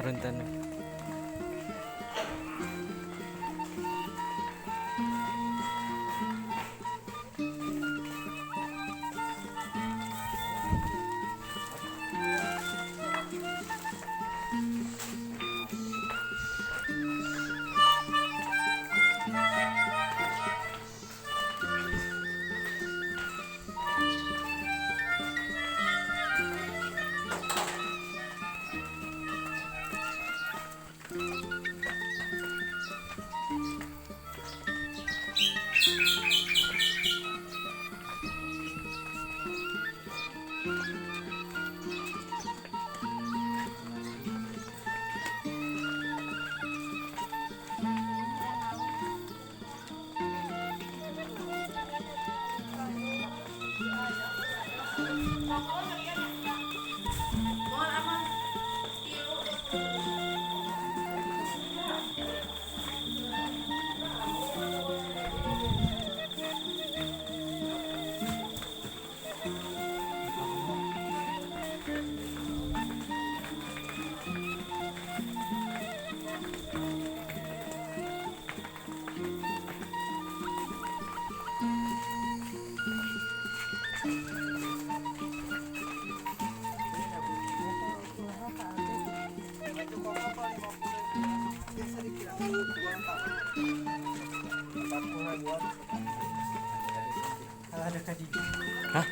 Rentan. Hah?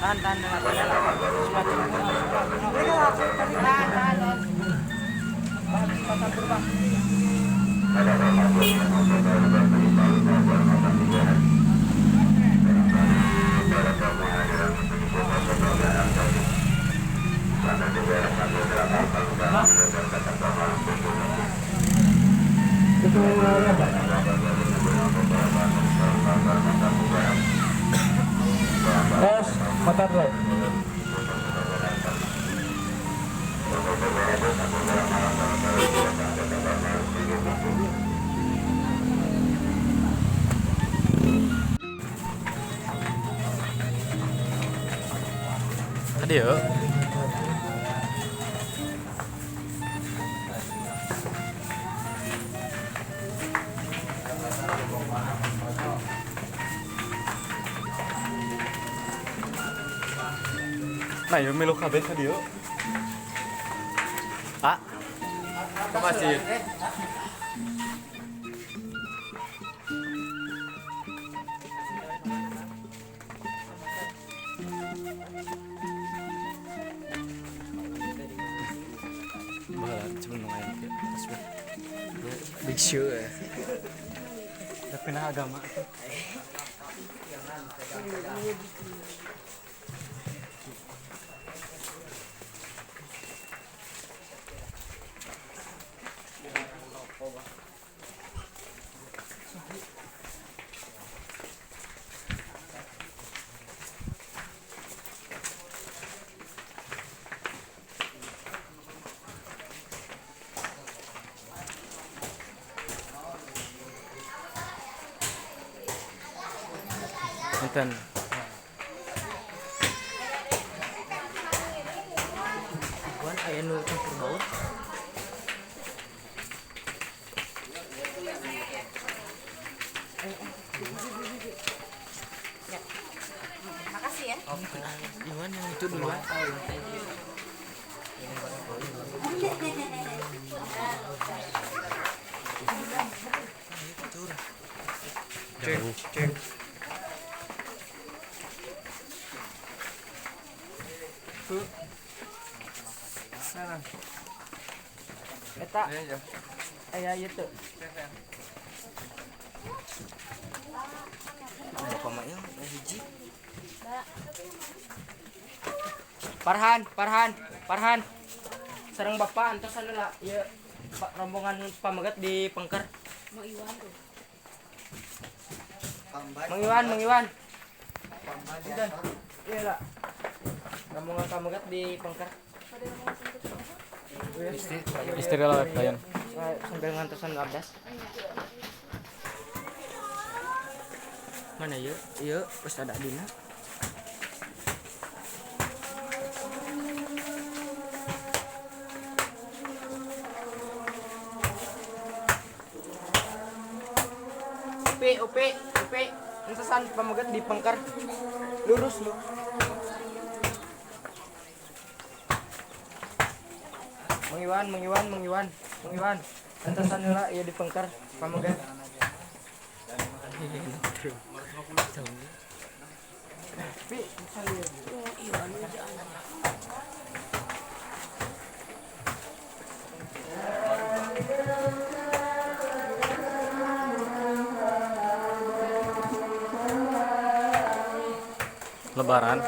Tapi tahan Tes, motor dulu. tadi ya. Nah, yo melu kabeh tadi yo. Ah. Ke masjid. Bahala, cuma nungguin ke tasbih. Big show ya. Udah pindah agama tuh. Punten. Buan aya nu campur baur. Ya. Makasih ya. Oke. Iwan yang itu duluan. Thank you. Cek. Sana. Eta. Aya ieu teu. Bapak mah ieu hiji. Farhan. Sareng Bapak antos heula ieu rombongan pamaget di Pengker. Mau Iwan tuh. Mang Iwan. Udah. Iya lah. Rombongan pamaget di Pengker. Istri lah kalian. Sambil ngantosan abdas. Mana yuk? Yuk, pas ada dina. Upi. Ngesesan pamaget di Pengker. Lurus lu. Mang Iwan. Ngesesan heula ieu di Pengker pamaget. Pi, Lebaran.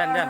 Dan.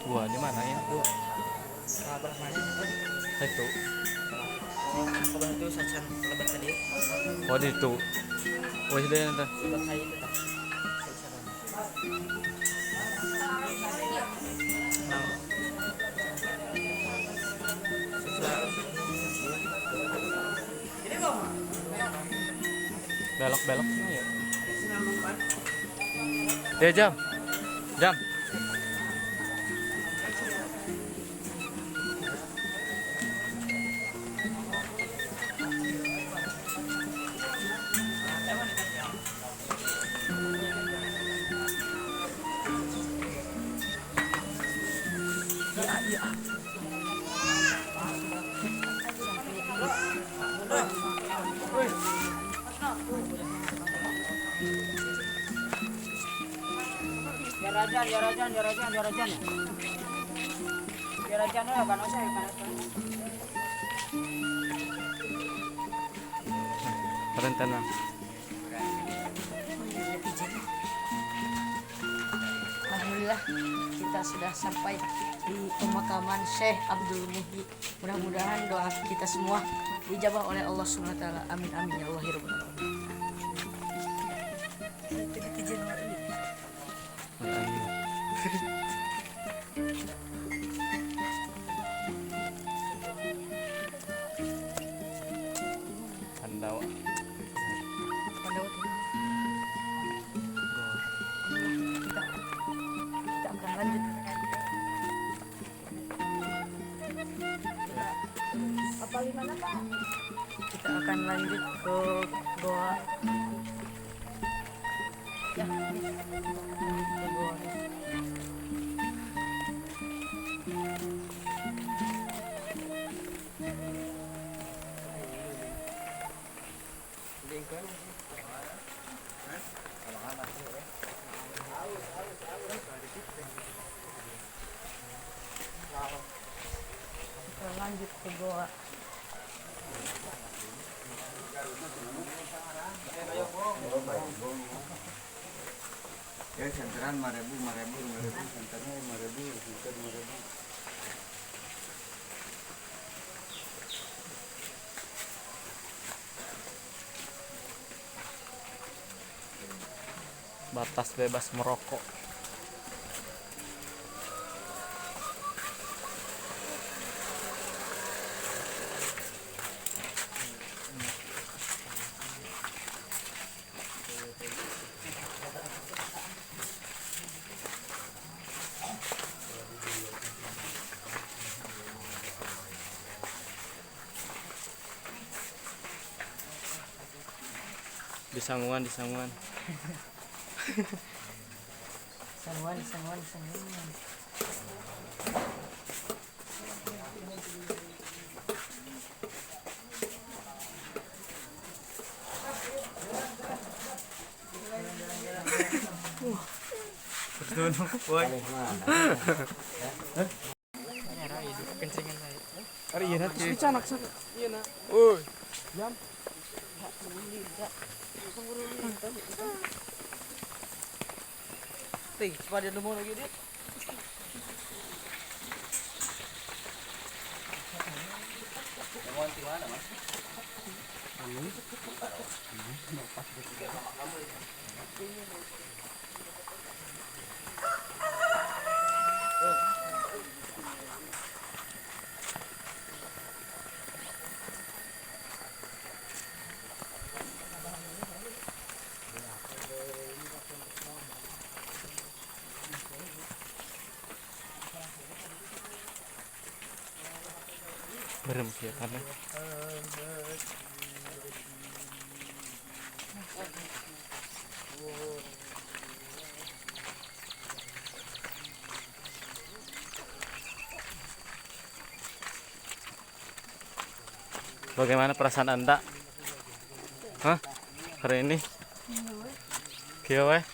Gua di mana ya? Gua. Sabar mana? Itu. Kabar itu sacan lebat tadi. Oh, di itu. Wes deh nanti. Selesai itu. Belok ya. Ya jam. Ya Rajan ya. Ya Rajan ya panas ya panas. Rentenan. Alhamdulillah kita sudah sampai di pemakaman Syekh Abdul Muhyi. Mudah-mudahan doa kita semua dijabah oleh Allah Subhanahu wa taala. Amin amin ya Allah ya rabbal alamin. Pandawa. Kita akan lanjut. Apa gimana Pak? Kita akan lanjut ke goa. Ya, ke goa. Kita lanjut ke goa. Ya senteran 5.000 senternya 5.000 senter 5.000. Batas bebas merokok. Di Sanguan. Sangwan. Woi. Kencengan saya. Ari ieu nanti Canak sana. Iya na. Woi. Tih, pada nemu lagi deh. Berem ya karena bagaimana perasaan Anda? Hah? Hari ini? Kieu we?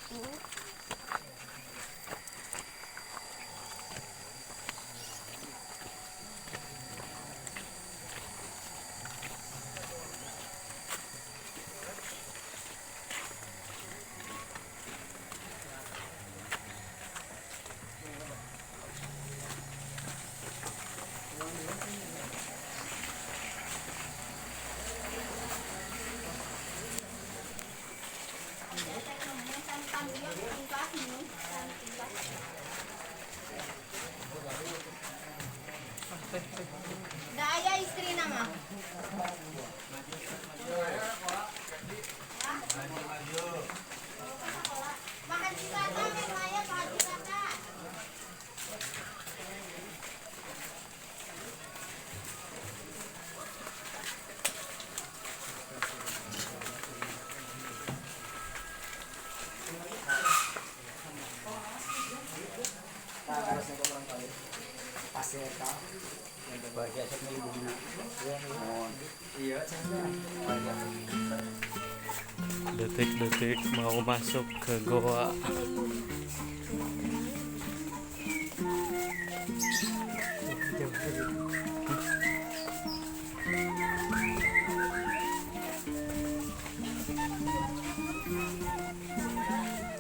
Detik-detik mau masuk ke goa.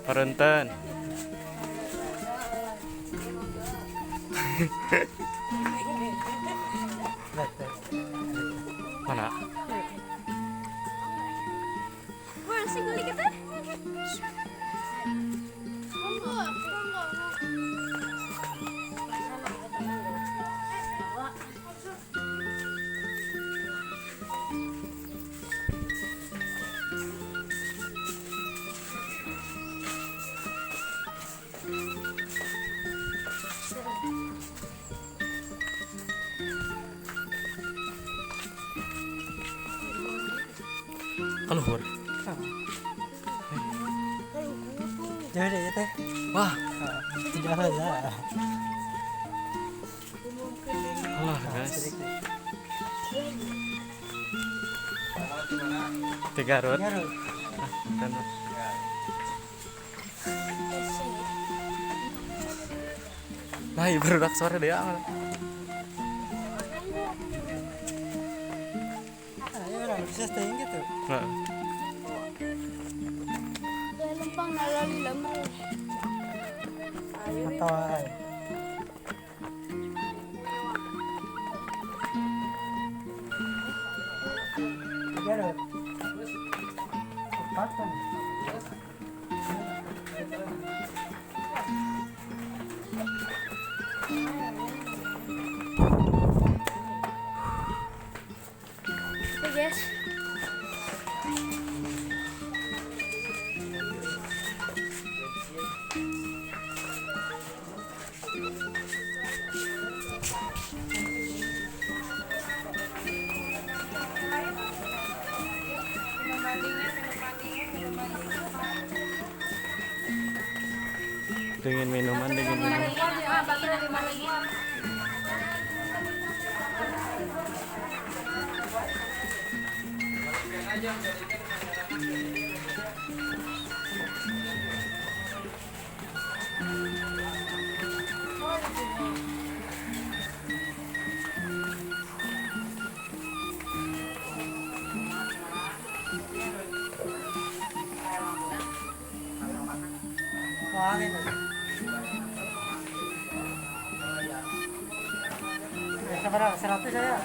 Parenten. Mana? Masih guli kita? Keluar. Jadi ya teh. Wah, Tidak ada. alah guys. 3 rut. Garut. Kan. Nah, ibu baru sore deh. Ah, ya orang bisa stay gitu. Nah, Lempang nalali lemur. Atau ay. Garut. Patang. Oke guys. dingin minuman. Wah, gitu. Berapa? 100 saya.